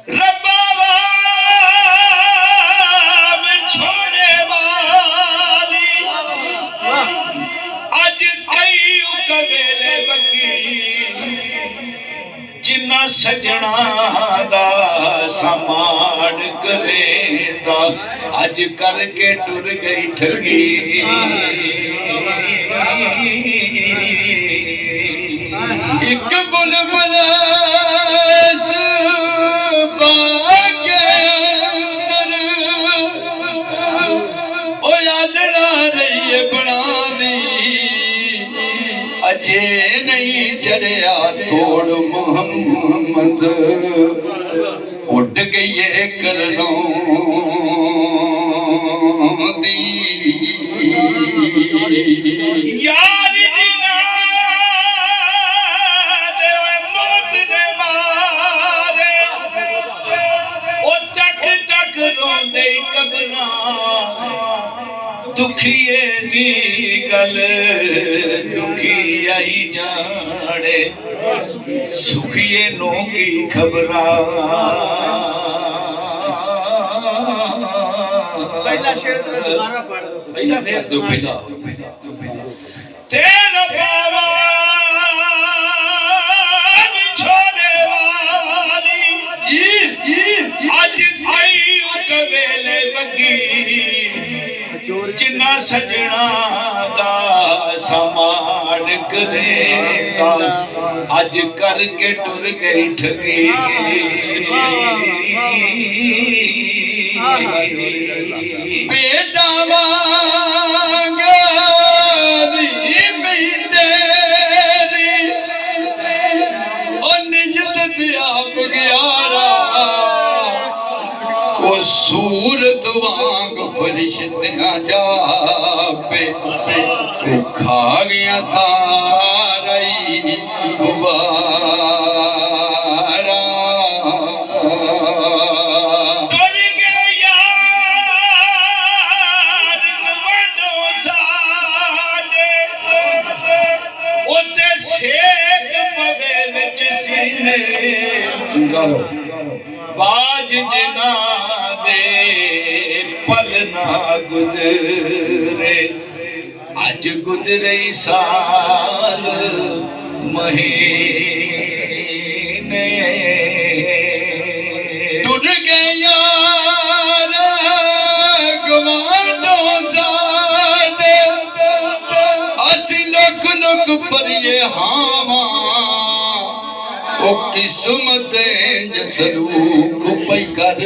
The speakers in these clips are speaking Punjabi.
रब्बा छोड़े वाली अज कई कवेले बगी जिन्ना सजना दा समान करेंदा अज करके टुर गई ठगी एक बुलबुल अजे नहीं चढ़िया तोड़ मोहम्मद उड़ गई है करलों दी यार जिना दे मौत ने मारे ओ तक तक रोंदे कबरा दुखिए दी गल दुखी आई जाने सुखिए नो की खबरा पहला शेर दोबारा पढ़ पहला फिर दो पहला तेरा बाबा छोड़े वाली जी आज आई कवेले बगी जिन्ना सजना दा समान करेगा अज करके टुर गई ठगी बेटा सूरत वांग फरिश्तियां जापे खा गया सारा वारा डर गया यार वडो साडे ओते सेक पवे विच सीने बाज जना पल ना गुजरे आज गुजरे साल महीने टुट गए यार गवांढो साडे असी लुक लुक परिए हावा ओ किस्मत सलूक पई कर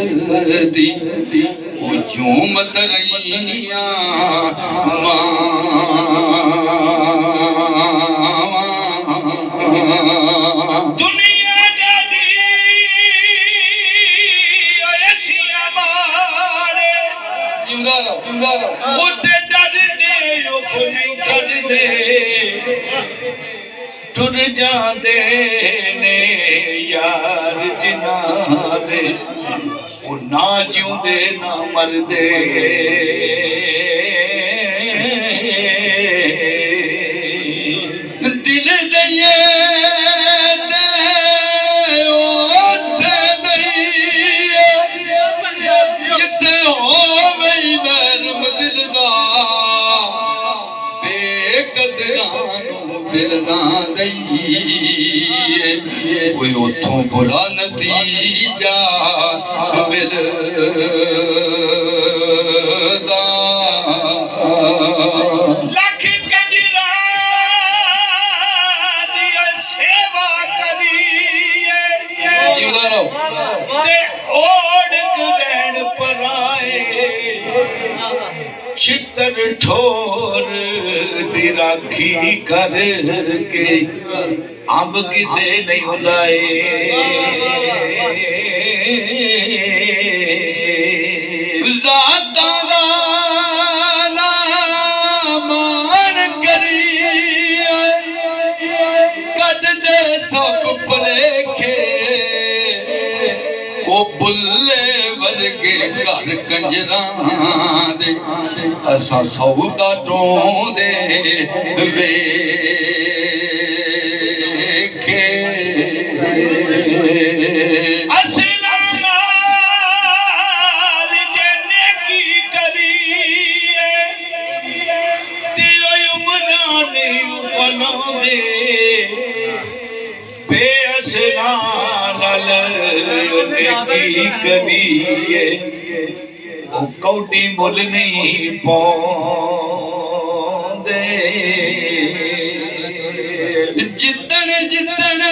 दी ओ झूमत रहिया दुनिया जदी ऐसिया मारे जिंदा रहो उते डर दे रुख नहीं कर दे टुर जाते ने यार जिना दे वो ना जिउंदे ना मरदे दिल दइए जिथे होवे नरम दिल दा बेकदरां दिल ना दईए कोई उथों बुरा नतीजा मिलदा लख कंजरा दी सेवा करिए ते ओढ़ रहन पराए छितर ठोर दी राखी करके अंब किसे नहीं हुलाए ज़ाता दा मान करिए कट दे सब भलेखे ओ बुल्ले वर्गे घर कंजरां दे असां सौदा टोंदे वेखे असलाम नेकी करिए ओ कौडी मुल नहीं पाउंदे जितन जितन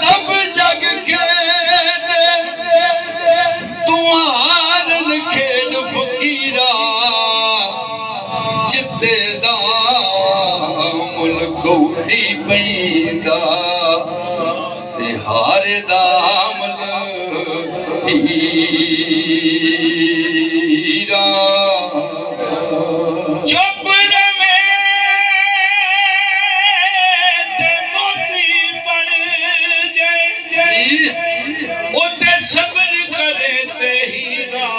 सब जग खेडे तुआरन खेड फकीरा जिते दा मुल कौडी पैंदा ते हारे दा मुल हीरा चुप रवे ते मोती बन जाए उते सब्र करे ते हीरा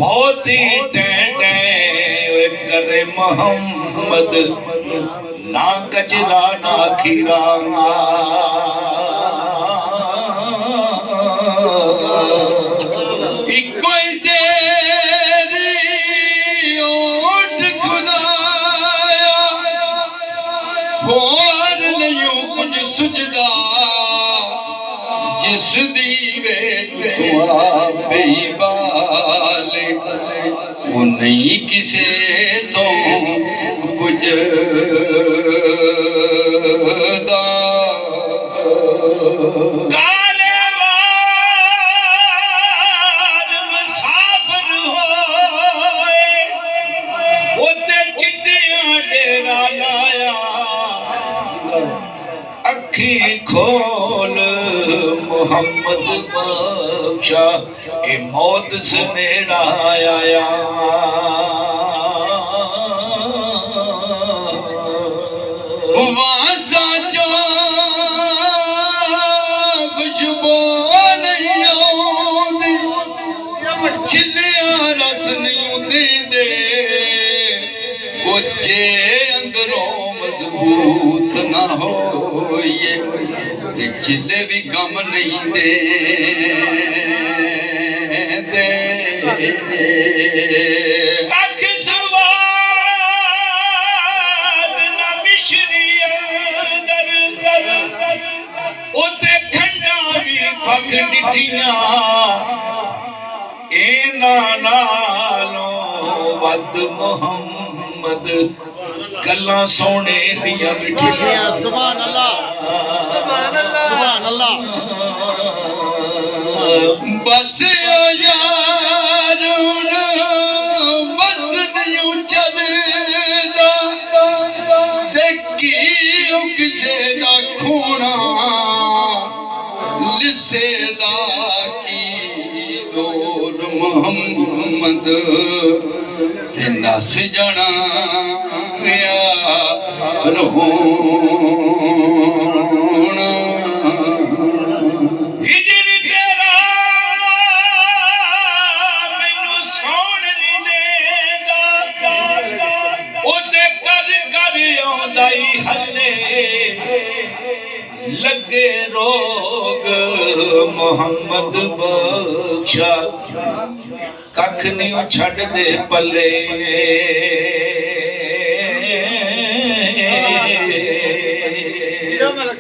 बहुत ही टें करे मोहम्मद ना कचरा ना खीरा कोई तेरी ओट खुदाया होर नहीं कुछ सुझदा जिस दीवे तू आपे ही बाले वो नहीं किसे तो कुछ दा अखी खोल मोहम्मद बख्शा ए मौत से नेड़ा आया वासा जो खुशबू नहीं आउंदी छिलिया रस नहीं देंदे जे अंदरों मजबूत ना होइए ते चिल्ले भी कम नहीं दे कख सवाद ना मिश्री अंदर उते खंडा भी फक डिठियां इना नालों वद मोहम्मद गल्ला सोने दिया मिठियां सुभान अल्लाह सुभान अल्लाह सुभान अल्लाह बस यार बस नहीं चलदा ते की किसे दा खूना लिसे दा की लोर मोहम्मद ते नस जाना रोना हिजर तेरा मैनू सौण नहीं देंदा उते कर कर आउंदा ही हल्ले लगे रोग मोहम्मद बख्शा कख नहीं छड़ दे पल्ले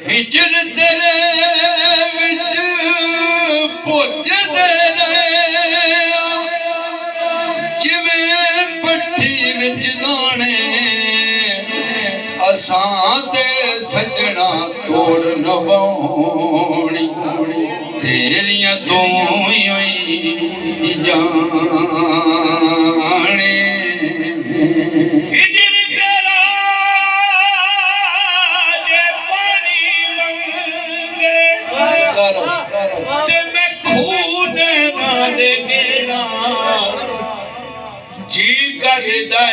हिजर तेरे विच पुजदे रहे जिवें पट्ठी विच दाने असां ते सजना तोड़ नवाउणी तेरियां तू ही जाने हिजर तेरा जे पानी मंगे ते मैं खून ना दे गेड़ा जी कर दे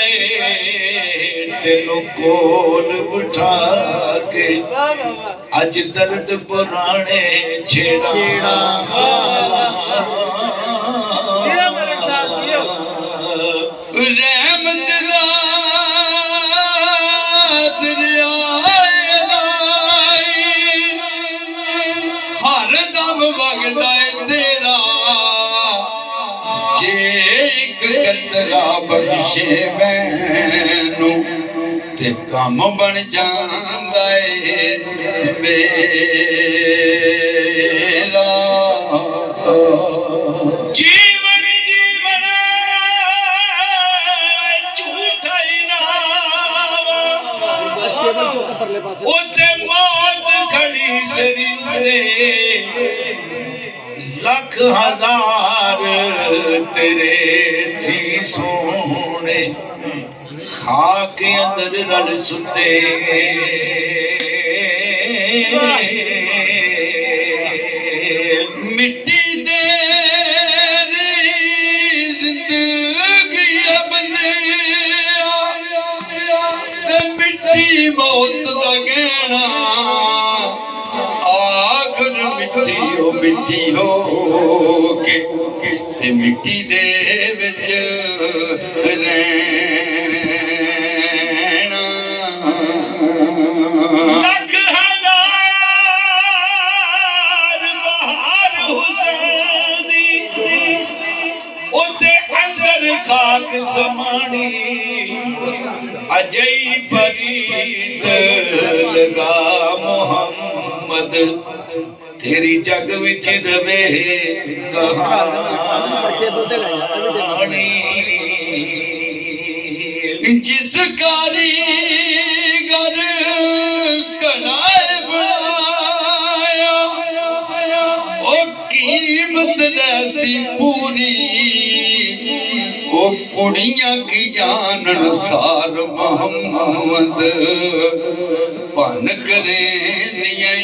तेनू कोल बिठा के अज दर्द पुराने छेड़ा रहमत दा दरिया हर दम वगदा तेरा जे एक कतरा बख्शे मैनू ते ਤੇ ਕੰਮ ਬਣ ਜਾਂਦਾ ਏ ਮੇਰਾ ਜੀਵਨ ਜੀਵਨ ਝੂਠਾ ਹੀ ਨਾਮ ਉੱਤੇ ਮੌਤ ਖੜੀ ਸਰੀਰੇ ਲੱਖ ਹਜ਼ਾਰ ਤੇਰੇ ਥੀ ਸੋਹਣੇ ਖਾਕ ਅੰਦਰ ਰਲ ਸੁੱਤੇ ਮਿੱਟੀ ਤੇਰੀ ਜ਼ਿੰਦਗੀ ਆ ਬੰਦਿਆ ਤੇ ਮਿੱਟੀ ਮੌਤ ਦਾ ਗਹਿਣਾ ਆਖਰ ਮਿੱਟੀ ਉਹ ਮਿੱਟੀ ਹੋ ਕੇ ਤੇ ਮਿੱਟੀ ਦੇ ਵਿੱਚ ਰਹਿਣਾ ਲੱਖ ਹਜ਼ਾਰ ਬਹਾਰ ਹੁਸਨ ਦੀ ਉੱਤੇ ਅੰਦਰ ਖਾਕ ਸਮਾਣੀ ਅਜਈ ਪਰੀਤ ਲਗਾ ਮੁਹੰਮਦ ਤੇਰੀ ਜਗ ਵਿੱਚ ਰਵੇ ਕਹਾਣੀ ਜਿਸ ਕਾਰੀਗਰ ਕਨਾਏ ਬਣਾਇਆ ਉਹ ਕੀਮਤ ਲੈਸੀ ਪੂਰੀ ਉਹ ਕੁੜੀਆਂ ਕੀ ਜਾਣਨ ਸਾਰ ਮੁਹੰਮਦ ਭਨ ਕਰੇ ਦੀਆਂ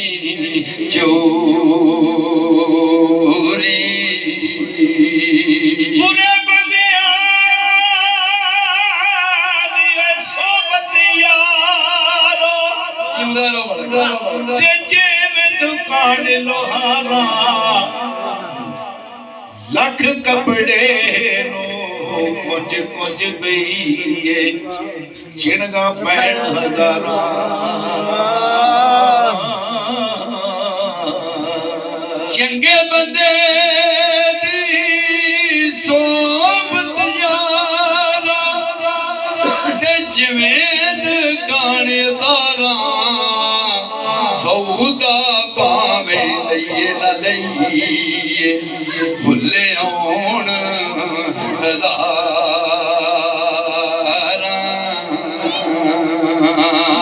ਚੋਰੀ ਪੂਰੇ ਬੰਦਿਆਂ ਦੀ ਸੋਬਤ ਯਾਰੋ ਜਿਉਂਦਾ ਰਹੋ ਬੜਾ ਤੇ ਜਿਵੇਂ ਦੁਕਾਨ ਲੋਹਾਰਾ ਲੱਖ ਕੱਪੜੇ ਨੂੰ ਕੁਝ ਕੁਝ ਬਈਏ ਚਿਣਗਾ ਪੈਣ ਹਜ਼ਾਰਾਂ ਚੰਗੇ ਬੰਦੇ ਦੀ ਸੋਬਤ ਯਾਰਾ ਤੇ ਜਿਵੇਂ ਦੁਕਾਨੇ ਤਾਰਾਂ ਸੌਦਾ ਭਾਵੇਂ ਲਈਏ ਨਾ ਲਈਏ ਭੁੱਲੇ ਆਉਣ ਹਜ਼ਾਰਾਂ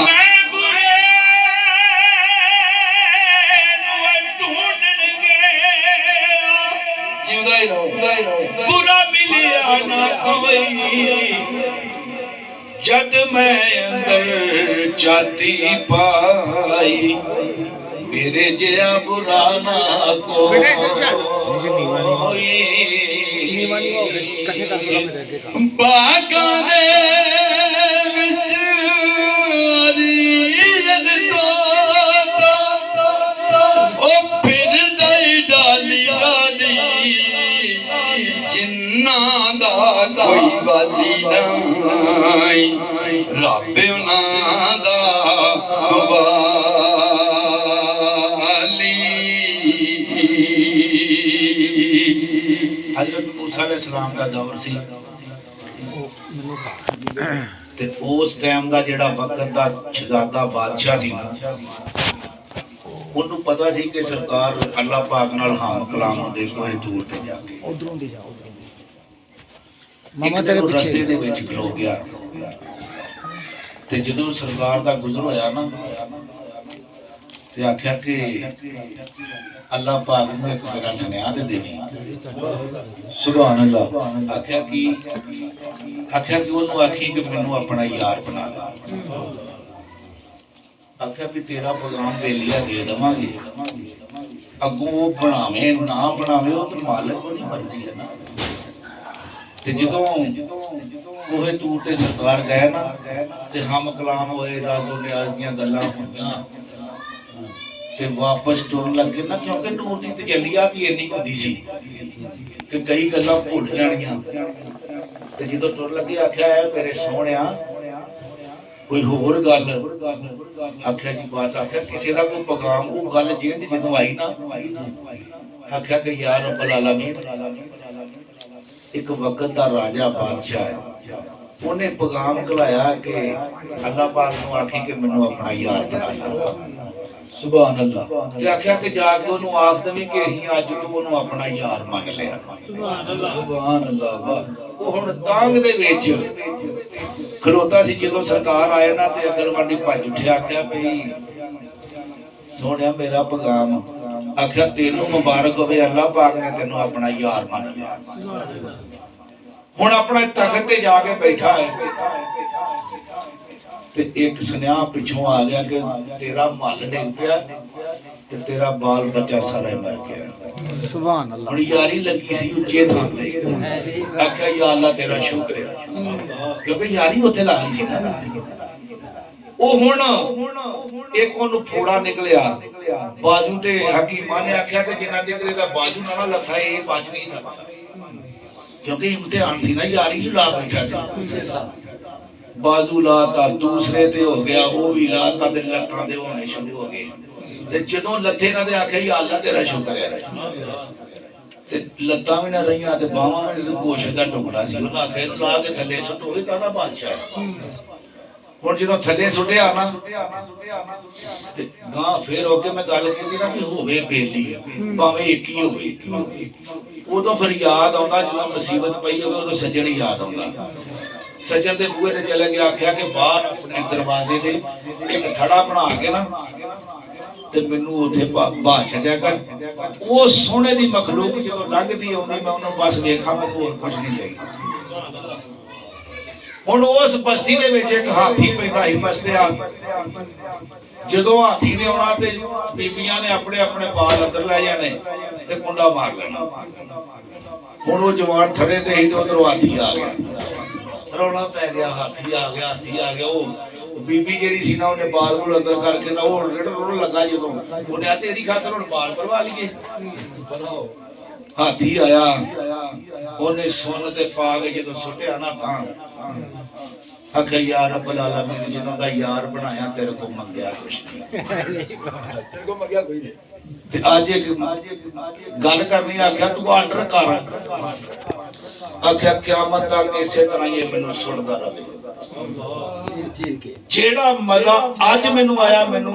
ਮੈਂ ਬੁਰੇ ਨੂੰ ਢੂੰਡਣ ਗਿਆ ਜਿਉਂਦਾ ਹੀ ਰਹੋ ਬੁਰਾ ਮਿਲਿਆ ਨਾ ਕੋਈ ਜਦ ਮੈਂ ਅੰਦਰ ਜਾਤੀ ਪਾਈ ਮੇਰੇ ਜਿਹਾ ਬੁਰਾ ਨਾ ਕੋਈ ਬਾਗਾਂ ਦੇ ਵਿੱਚ ਅਰੀਲ ਤੋਤਾ ਉਹ ਫਿਰਦਾ ਈ ਡਾਲੀ ਡਾਲੀ ਜਿਨ੍ਹਾਂ ਦਾ ਕੋਈ ਵਾਲੀ ਨਹੀਂ ਰੱਬ ਉਹਨਾਂ ਦਾ हजरत मूसा अलैहिस्सलाम ਦਾ ਦੌਰ ਸੀ ਤੇ ਉਸ ਟਾਈਮ ਦਾ ਜਿਹੜਾ ਵਕਤ ਦਾ ਸ਼ਹਿਜ਼ਾਦਾ ਬਾਦਸ਼ਾਹ ਸੀ ਨਾ ਉਹਨੂੰ ਪਤਾ ਸੀ ਕਿ ਸਰਕਾਰ ਅੱਲਾਹ ਪਾਕ ਨਾਲ ਹਾਮ ਕਲਾਮ ਹੁੰਦੇ ਕੋਈ ਦੂਰ ਤੇ ਜਾ ਕੇ ਉਧਰੋਂ ਦੀ ਜਾ ਮਾਮਾ ਤੇਰੇ ਰਸਤੇ ਪਿੱਛੇ ਦੇ ਵਿੱਚ ਖਲੋ ਗਿਆ ਤੇ ਜਦੋਂ ਸਰਕਾਰ ਦਾ ਗੁਜ਼ਰ ਹੋਇਆ ਨਾ ਤੇ ਆਖਿਆ ਕਿ ਅੱਲਾਹ ਪਾਕ ਨੂੰ ਇੱਕ ਮੇਰਾ ਸੁਨੇਹਾ ਦੇ ਦੇਵੀਂ ਸੁਭਾਨ ਅੱਲਾਹ ਆਖਿਆ ਕਿ ਉਹਨੂੰ ਆਖੀ ਕਿ ਮੈਨੂੰ ਆਪਣਾ ਯਾਰ ਬਣਾ ਲੈ ਆਖਿਆ ਵੀ ਤੇਰਾ ਪੈਗਾਮ ਵੇਲੀਆ ਦੇ ਦੇਵਾਂਗੇ ਅੱਗੋਂ ਉਹ ਬਣਾਵੇ ਨਾ ਬਣਾਵੇ ਉਹ ਤਾਂ ਮਾਲਕ ਉਹਦੀ ਮਰਜ਼ੀ ਹੈ ਨਾ ਤੇ ਜਦੋਂ ਕੋਹੇ ਤੂਰ ਤੇ ਸਰਕਾਰ ਗਏ ਨਾ ਤੇ ਹਮ ਕਲਾਮ ਹੋਏ ਰਾਜ਼ੋ ਨਿਆਜ਼ ਦੀਆਂ ਗੱਲਾਂ ਹੋਈਆਂ ਤੇ ਵਾਪਸ ਟੁਰਨ ਲੱਗੇ ਨਾ ਕਿਉਂਕਿ ਨੂਰ ਦੀ ਤਜੱਲੀਆਤ ਹੀ ਇੰਨੀ ਹੁੰਦੀ ਸੀ ਕਿ ਕਈ ਗੱਲਾਂ ਭੁੱਲ ਜਾਣੀਆਂ ਤੇ ਜਦੋਂ ਟੁਰ ਲੱਗੇ ਆਖਿਆ ਹੈ ਮੇਰੇ ਸੋਹਣਿਆ ਕੋਈ ਹੋਰ ਗੱਲ ਆਖਿਆ ਜੀ ਬਾਸ ਆਖਿਆ ਕਿਸੇ ਦਾ ਕੋਈ ਪੈਗਾਮ ਉਹ ਗੱਲ ਜਿਹੜੀ ਜਦੋਂ ਆਈ ਨਾ ਆਖਿਆ ਕਿ ਯਾ ਰੱਬਲ ਆਲਮੀਨ ਇੱਕ ਵਕਤ ਦਾ ਰਾਜਾ ਬਾਦਸ਼ਾਹ ਹੈ ਉਹਨੇ ਪੈਗਾਮ ਘਲਾਇਆ ਕਿ ਅੱਲਾਹ ਪਾਕ ਨੂੰ ਆਖੀ ਕਿ ਮੈਨੂੰ ਆਪਣਾ ਯਾਰ ਬਣਾ ਲਾ। ਸੁਭਾਨ ਅੱਲਾਹ। ਤੇ ਆਖਿਆ ਕਿ ਜਾ ਕੇ ਉਹਨੂੰ ਆਖ ਦੇਵੀਂ ਕਿ ਅਸੀਂ ਅੱਜ ਤੋਂ ਉਹਨੂੰ ਆਪਣਾ ਯਾਰ ਮੰਨ ਲਿਆ। ਸੁਭਾਨ ਅੱਲਾਹ। ਵਾਹ। ਉਹ ਹੁਣ ਤਾਂਗ ਦੇ ਵਿੱਚ ਖਲੋਤਾ ਸੀ। ਜਦੋਂ ਸਰਕਾਰ ਆਏ ਨਾ ਤੇ ਅਗਰਵਾਡੀ ਭੱਜ ਉੱਠਿਆ, ਆਖਿਆ ਭਈ ਸੋਹਣਿਆ ਮੇਰਾ ਪੈਗਾਮ। ਆਖਿਆ ਤੈਨੂੰ ਮੁਬਾਰਕ ਹੋਵੇ, ਅੱਲਾਹ ਪਾਕ ਨੇ ਤੈਨੂੰ ਆਪਣਾ ਯਾਰ ਮੰਨ ਲਿਆ। ਹੁਣ ਆਪਣੇ ਤਖਤ ਤੇ ਜਾ ਕੇ ਬੈਠਾ ਹੈ ਤੇ ਇੱਕ ਸੁਨੇਹਾ ਪਿੱਛੋਂ ਆ ਗਿਆ ਕਿ ਤੇਰਾ ਮੱਲ ਡਿੱਗ ਪਿਆ ਤੇ ਤੇਰਾ ਬਾਲ ਬੱਚਾ ਸਾਰਾ ਹੀ ਮਰ ਗਿਆ। ਸੁਭਾਨ ਅੱਲਾਹ। ਹੁਣ ਯਾਰੀ ਲੱਗੀ ਸੀ ਉੱਚੇ ਥਾਂ ਤੇ। ਆਖਿਆ ਯਾ ਅੱਲਾ ਤੇਰਾ ਸ਼ੁਕਰ ਹੈ, ਕਿਉਂਕਿ ਯਾਰੀ ਉੱਥੇ ਲਾ ਲਈ ਸੀ ਨਾ। ਉਹ ਹੁਣ ਇੱਕ ਉਹਨੂੰ ਫੋੜਾ ਨਿਕਲਿਆ ਬਾਜੂ ਤੇ। ਹਕੀਮਾਂ ਨੇ ਆਖਿਆ ਕਿ ਜਿੰਨਾ ਚਿਰ ਇਹਦਾ ਬਾਜੂ ਨਾ ਲੱਥਾ ਇਹ ਬਚ ਨਹੀਂ ਸਕਦਾ, ਕਿਉਂਕਿ ਇਮਤਿਹਾਨ ਸੀ ਨਾ, ਯਾਰੀ ਨੂੰ ਲਾ ਬੈਠਾ ਸੀ। ਬਾਜੂ ਲਾਤਾ, ਦੂਸਰੇ ਤੇ ਹੋ ਗਿਆ, ਉਹ ਵੀ ਲਾਤਾ ਤੇ ਲੱਤਾਂ ਦੇ ਹੋਣੇ ਸ਼ੁਰੂ ਹੋ ਗਏ। ਤੇ ਜਦੋਂ ਲੱਥੇ ਨਾ ਤੇ ਆਖਿਆ ਯਾ ਅੱਲਾ ਤੇਰਾ ਸ਼ੁਕਰ ਹੈ, ਤੇ ਲੱਤਾਂ ਵੀ ਨਾ ਰਹੀਆਂ ਤੇ ਬਾਹਾਂ ਵੀ ਨਹੀਂ। ਗੋਸ਼ੇ ਦਾ ਟੁਕੜਾ ਸੀ, ਉਹਨਾਂ ਆਖਿਆ ਲਾ ਕੇ ਥੱਲੇ ਸੁੱਟੋ, ਇਹ ਕਾਹਦਾ ਬਾਦਸ਼ਾਹ। ਹੁਣ ਜਦੋਂ ਥੱਲੇ ਸੁੱਟਿਆ ਨਾ ਤੇ ਗਾਂ ਫੇਰ ਹੋ ਕੇ ਮੈਂ ਗੱਲ ਕੀਤੀ ਨਾ ਵੀ ਹੋਵੇ ਬੇਲੀ ਭਾਵੇਂ ਇੱਕ ਹੀ ਹੋਵੇ। ਉਦੋਂ ਫਿਰ ਯਾਦ ਆਉਂਦਾ ਜਦੋਂ ਮੁਸੀਬਤ ਪਈ ਹੋਵੇ, ਉਦੋਂ ਸੱਜਣ ਹੀ ਯਾਦ ਆਉਂਦਾ। ਸੱਜਣ ਦੇ ਬੂਹੇ ਤੇ ਚਲੇ ਗਿਆ, ਆਖਿਆ ਕਿ ਬਾਹਰ ਆਪਣੇ ਦਰਵਾਜ਼ੇ ਦੇ ਇੱਕ ਥੜਾ ਬਣਾ ਕੇ ਨਾ ਤੇ ਮੈਨੂੰ ਉੱਥੇ ਬਾਹ ਛੱਡਿਆ ਕਰ। ਉਹ ਸੋਹਣੇ ਦੀ ਮਖਲੂਕ ਜਦੋਂ ਲੰਘਦੀ ਆਉਂਦੀ ਮੈਂ ਉਹਨੂੰ ਬਸ ਵੇਖਾਂ, ਮੈਨੂੰ ਹੋਰ ਕੁਝ ਨਹੀਂ ਚਾਹੀਦਾ। ਹੁਣ ਉਸ ਬਸਤੀ ਦੇ ਵਿੱਚ ਇੱਕ ਹਾਥੀ ਪੈਦਾ ਹੀ ਮਸਤਿਆ। ਜਦੋਂ ਹਾਥੀ ਨੇ ਆਉਣਾ ਤੇ ਬੀਬੀਆਂ ਨੇ ਆਪਣੇ ਆਪਣੇ ਬਾਲ ਅੰਦਰ ਲੈ ਜਾਣੇ ਤੇ ਕੁੰਡਾ ਮਾਰ ਲੈਣਾ। ਹੁਣ ਉਹ ਜਵਾਨ ਥੜੇ ਤੇ ਹੀ ਤੇ ਉਧਰੋਂ ਹਾਥੀ ਆ ਗਿਆ, ਰੌਲਾ ਪੈ ਗਿਆ, ਹਾਥੀ ਆ ਗਿਆ, ਹਾਥੀ ਆ ਗਿਆ। ਉਹ ਬੀਬੀ ਜਿਹੜੀ ਸੀ ਨਾ ਉਹਨੇ ਬਾਲ ਬੁਲ ਅੰਦਰ ਕਰਕੇ ਨਾ ਉਹ ਰੋਣ ਲੱਗਾ। ਜਦੋਂ ਉਹਨੇ ਆ ਤੇਰੀ ਖਾਤਰ ਹੁਣ ਬਾਲ ਭਰਵਾ ਲਈਏ। ਹਾਥੀ ਆਇਆ, ਉਹਨੇ ਸੁਣ ਤੇ ਪਾ ਕੇ ਜਦੋਂ ਸੁੱਟਿਆ ਨਾ ਤਾਂ ਆਖਿਆ ਯਾ ਰੱਬਲ ਆਲਮੀਨ, ਜਦੋਂ ਦਾ ਯਾਰ ਬਣਾਇਆ ਤੇਰੇ ਕੋਲ ਮੰਗਿਆ ਕੁਛ ਨਹੀਂ, ਤੇਰੇ ਕੋਲ ਮੰਗਿਆ ਕੋਈ ਨਹੀਂ। ਤੇ ਅੱਜ ਇੱਕ ਗੱਲ ਕਰਨੀ, ਆਖਿਆ ਤੂੰ ਆਰਡਰ ਕਰ। ਆਖਿਆ ਕਿਆਮਤ ਤੱਕ ਇਸੇ ਤਰ੍ਹਾਂ ਹੀ ਮੈਨੂੰ ਸੁਣਦਾ ਰਹੇ। ਜਿਹੜਾ ਮਜ਼ਾ ਅੱਜ ਮੈਨੂੰ ਆਇਆ, ਮੈਨੂੰ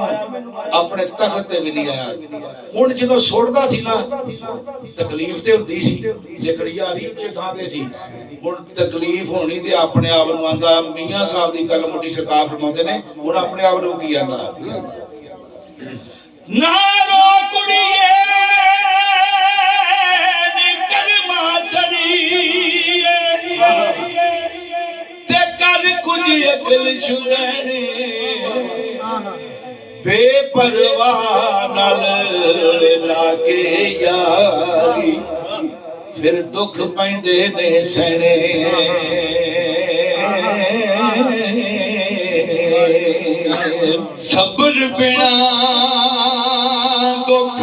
ਆਪਣੇ ਤਖਤ ਤੇ ਵੀ ਨਹੀਂ ਆਇਆ। ਹੁਣ ਜਦੋਂ ਸੁੱਟਦਾ ਸੀ ਨਾ ਤਕਲੀਫ ਤੇ ਹੁੰਦੀ ਸੀ, ਲੇਕਿਨ ਯਾਰੀ ਉੱਚੇ ਥਾਂ ਤੇ ਸੀ। ਹੁਣ ਤਕਲੀਫ ਹੋਣੀ ਤੇ ਆਪਣੇ ਆਪ ਨੂੰ ਆਂਦਾ। ਮੀਆਂ ਸਾਹਿਬ ਦੀ ਗੱਲ ਮੁੱਢੀ ਸਰਕਾਰ ਫਰਮਾਉਂਦੇ ਨੇ, ਹੁਣ ਆਪਣੇ ਆਪ ਨੂੰ ਕੀ ਆਂਦਾ, ਨਾ ਰੋ ਕੁੜੀਏ ਨੀ ਕਰਮਾ ਸੜੀਏ ਤੇ ਕਰ ਕੁਝ ਅਕਲ ਸ਼ੁਦੈਣੇ ਬੇਪਰਵਾਹ ਨਾਲ ਲਾ ਕੇ ਯਾਰੀ ਫਿਰ ਦੁੱਖ ਪੈਂਦੇ ਨੇ ਸਹਿਣੇ। ਸਬਰ ਬਿਨਾ ਦੁੱਖ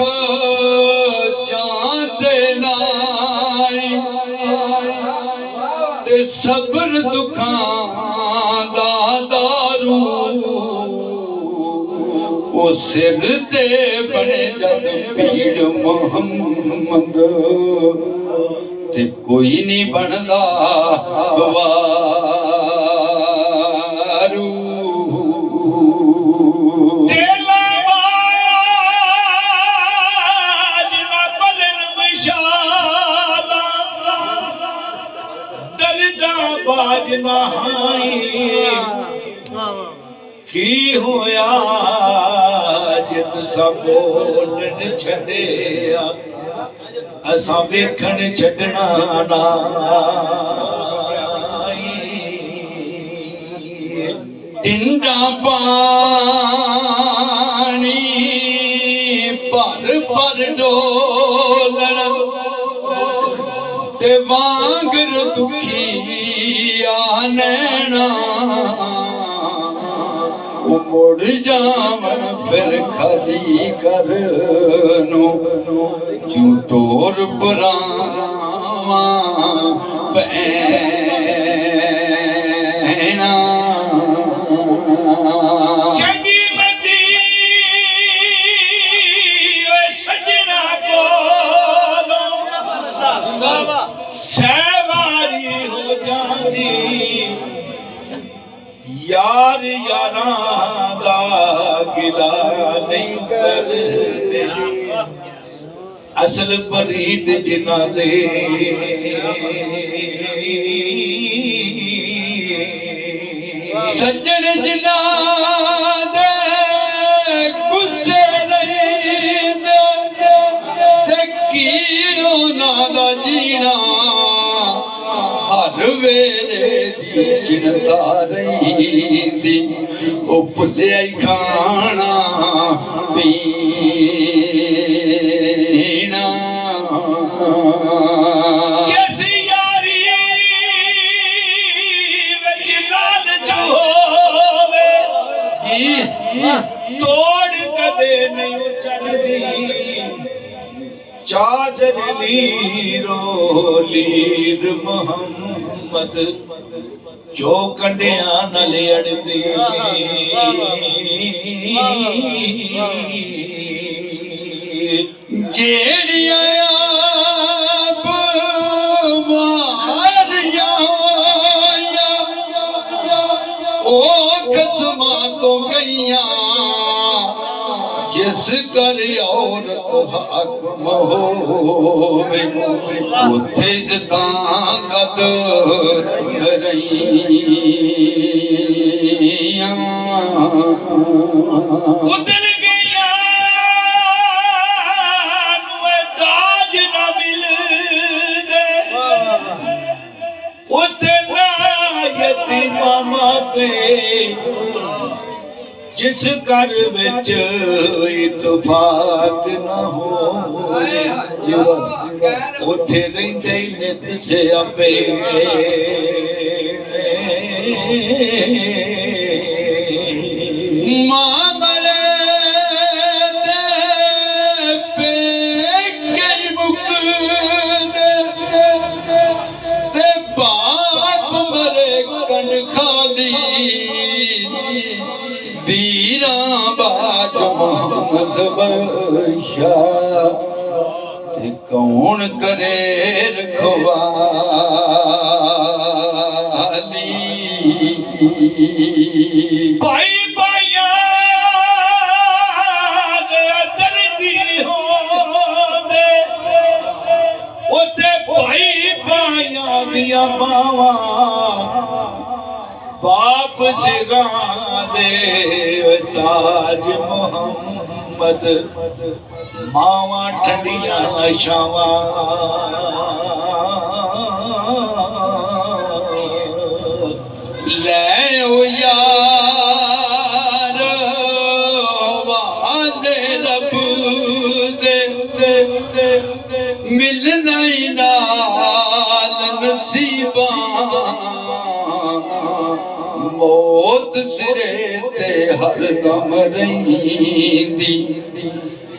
ਜਾਂਦੇ ਨਾਈ ਤੇ ਸਬਰ ਦੁੱਖਾਂ ਦਾ ਦਾਰੂ ਉਹ ਸਿਰ ਤੇ ਬਣੇ ਜਦ ਪੀੜ ਮੁਹੰਮਦ ਤੇ ਕੋਈ ਨਹੀਂ ਬਣਦਾ ਵਾਰੂ। ਬਾਜ ਨਹਾਈ ਕੀ ਹੋਇਆ ਜਿਤ ਸਭ ਬੋਲਣ ਛੱਡਿਆ, ਅਸਾਂ ਵੇਖਣ ਛੱਡਣਾ ਨਾ। ਟਿੰਡਾ ਪਾਣੀ ਭਰ ਭਰ ਡੋਲਣ ਤੇ ਵਾਂਗਰ ਦੁਖੀ ਆ ਨੈਣਾ ਉਹ ਮੁੜ ਜਾਵਣ ਫਿਰ ਖਾਲੀ ਕਰ ਨੂੰ ਕਿਉਂ ਟੋਰ ਬਰਾਵਾਂ ਪੈਣਾ। ਚੰਗੀ ਬੰਦੀ ਓਏ ਸਜਣਾ ਕੋਲੋਂ ਸਹਿਵਾਰੀ ਹੋ ਜਾਂਦੀ यार यारां दा गिला नहीं करदे असल फरीद जिन्हां दे सज्जन जिन्हां दे गुस्से नहीं ते की उन्हां दा जीना हर वेले दी चिंता रहिंदी ओ भुल्लिया ही खाना पीना कैसी यारी विच लालच होवे तोड़ कदे नहीं चढ़दी चादर लीरो लीर मोहम्मद जो कंडिया नाल अड़दी जेड़िया आप मारिया ओ कसमां तो गईयां जिस कर औरत हाकम होवे उथे इज्जतां कद रहियां उदल गया नुए ताज न मिलदे उते ना यतीमा मापे जिस घर विच इतफाक न होवे उथे रहिंदे नित सियापे मां मरे ते पेके मुकदे ते बाप मरे कन खाली वीरा बाज मोहम्मद बख्शा ते कौन करे रखवाली भाई भाइया दर्दी होंदे उते भाई भाइया दिया बावा बाप सिरां दे ताज मोहम्मद मावा ठंडिया छावा ले ओ यार वाले रब दे मिलना ही नाल नसीबां मौत सिरे ते हर दम रहिंदी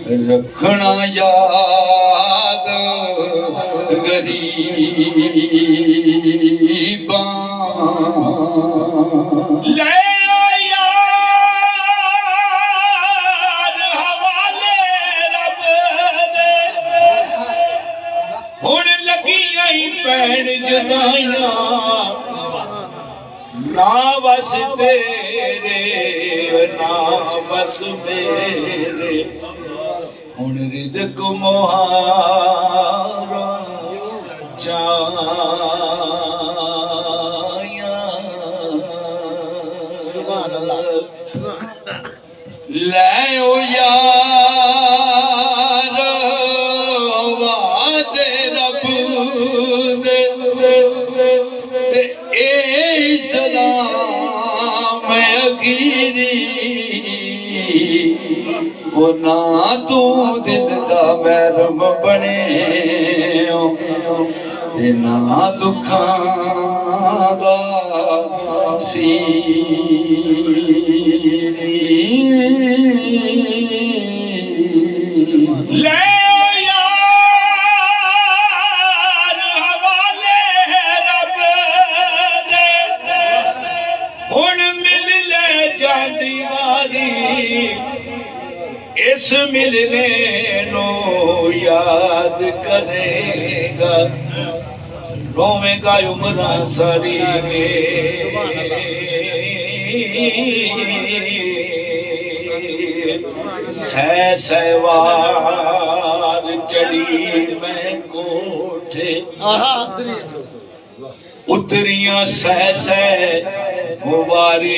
रखना याद गरीबां ले ओ यार हवाले रब दे हुण लगियां ही पैण जुदाइयां ना बस तेरे ना बस मेरे हुण रिज़्क़ मुहारा चाया सुभान अल्लाह ले ओ यार वादे रब दे ते ए सलाम अखीरी ओ ना तू दिल दा महरम बने ते ना दुखां दा ले ओ यार हवाले रब दे हुण मिल ले जांदी वारी इस मिलने नो याद करेगा रोवेगा उम्र सारी सहवार चढ़ी मैं कोठे उतरियां सह मुबारी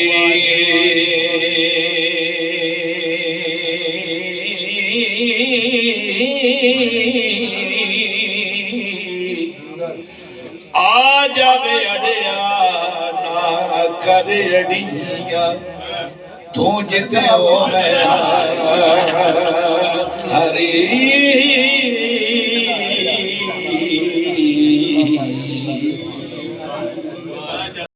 आ जावे अड़िया ना कर अड़िया तू जिते हो हरी